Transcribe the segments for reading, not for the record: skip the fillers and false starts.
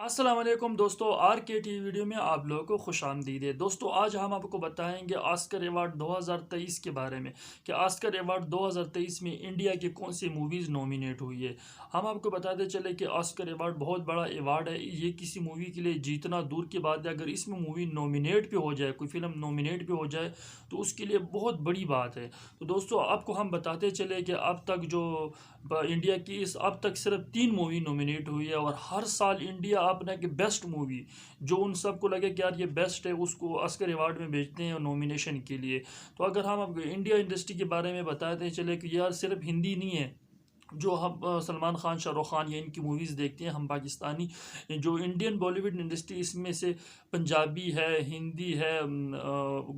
अस्सलाम वालेकुम दोस्तों, आर के टी वीडियो में आप लोगों को खुशामदीद है। दोस्तों आज हम आपको बताएंगे ऑस्कर अवार्ड 2023 के बारे में कि ऑस्कर अवार्ड 2023 में इंडिया की कौन सी मूवीज़ नॉमिनेट हुई है। हम आपको बताते चले कि ऑस्कर अवार्ड बहुत बड़ा अवार्ड है। ये किसी मूवी के लिए जीतना दूर की बात है, अगर इसमें मूवी नॉमिनेट भी हो जाए, कोई फिल्म नॉमिनेट भी हो जाए तो उसके लिए बहुत बड़ी बात है। तो दोस्तों आपको हम बताते चले कि अब तक जो इंडिया की इस अब तक सिर्फ 3 मूवी नॉमिनेट हुई है और हर साल इंडिया अपना कि बेस्ट मूवी जो उन सबको लगे कि यार ये बेस्ट है उसको ऑस्कर अवार्ड में भेजते हैं नॉमिनेशन के लिए। तो अगर हम अब इंडिया इंडस्ट्री के बारे में बताते चले कि यार सिर्फ हिंदी नहीं है जो हम सलमान खान शाहरुख खान या इनकी मूवीज़ देखते हैं हम पाकिस्तानी, जो इंडियन बॉलीवुड इंडस्ट्री इसमें से पंजाबी है, हिंदी है,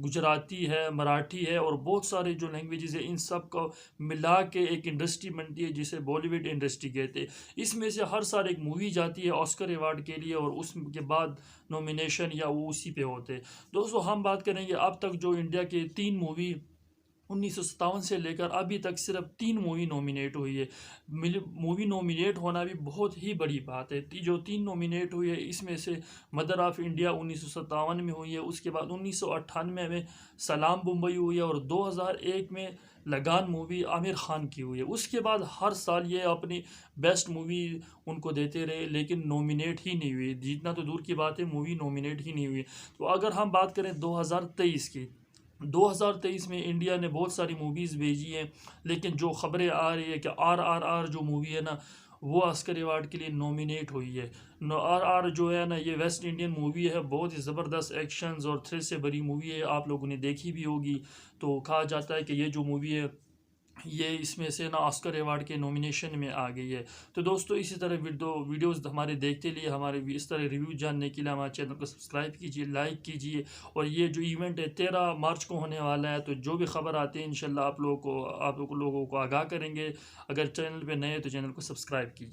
गुजराती है, मराठी है और बहुत सारे जो लैंग्वेजेस है इन सब को मिला के एक इंडस्ट्री बनती है जिसे बॉलीवुड इंडस्ट्री कहते हैं। इसमें से हर साल एक मूवी जाती है ऑस्कर अवार्ड के लिए और उसके बाद नॉमिनेशन या वो उसी पे होते हैं। दोस्तों हम बात करेंगे अब तक जो इंडिया के 3 मूवी 1957 से लेकर अभी तक सिर्फ 3 मूवी नॉमिनेट हुई है। मूवी नॉमिनेट होना भी बहुत ही बड़ी बात है। जो 3 नॉमिनेट हुई है इसमें से मदर ऑफ इंडिया 1957 में हुई है, उसके बाद 1998 में सलाम मुंबई हुई है और 2001 में लगान मूवी आमिर खान की हुई है। उसके बाद हर साल ये अपनी बेस्ट मूवी उनको देते रहे लेकिन नॉमिनेट ही नहीं हुई। जीतना तो दूर की बात है, मूवी नॉमिनेट ही नहीं हुई। तो अगर हम बात करें 2023 की, 2023 में इंडिया ने बहुत सारी मूवीज़ भेजी हैं लेकिन जो खबरें आ रही है कि RRR जो मूवी है ना वो ऑस्कर अवार्ड के लिए नॉमिनेट हुई है। RRR जो है ना ये वेस्ट इंडियन मूवी है, बहुत ही ज़बरदस्त एक्शंस और थ्रिल से भरी मूवी है, आप लोगों ने देखी भी होगी। तो कहा जाता है कि ये जो मूवी है ये इसमें से ना ऑस्कर अवार्ड के नॉमिनेशन में आ गई है। तो दोस्तों इसी तरह वीडियोस हमारे देखते लिए हमारे इस तरह रिव्यू जानने के लिए हमारे चैनल को सब्सक्राइब कीजिए, लाइक कीजिए। और ये जो इवेंट है 13 मार्च को होने वाला है, तो जो भी खबर आती है इंशाल्लाह आप लोगों को आगाह करेंगे। अगर चैनल पे नए हैं तो चैनल को सब्सक्राइब कीजिए।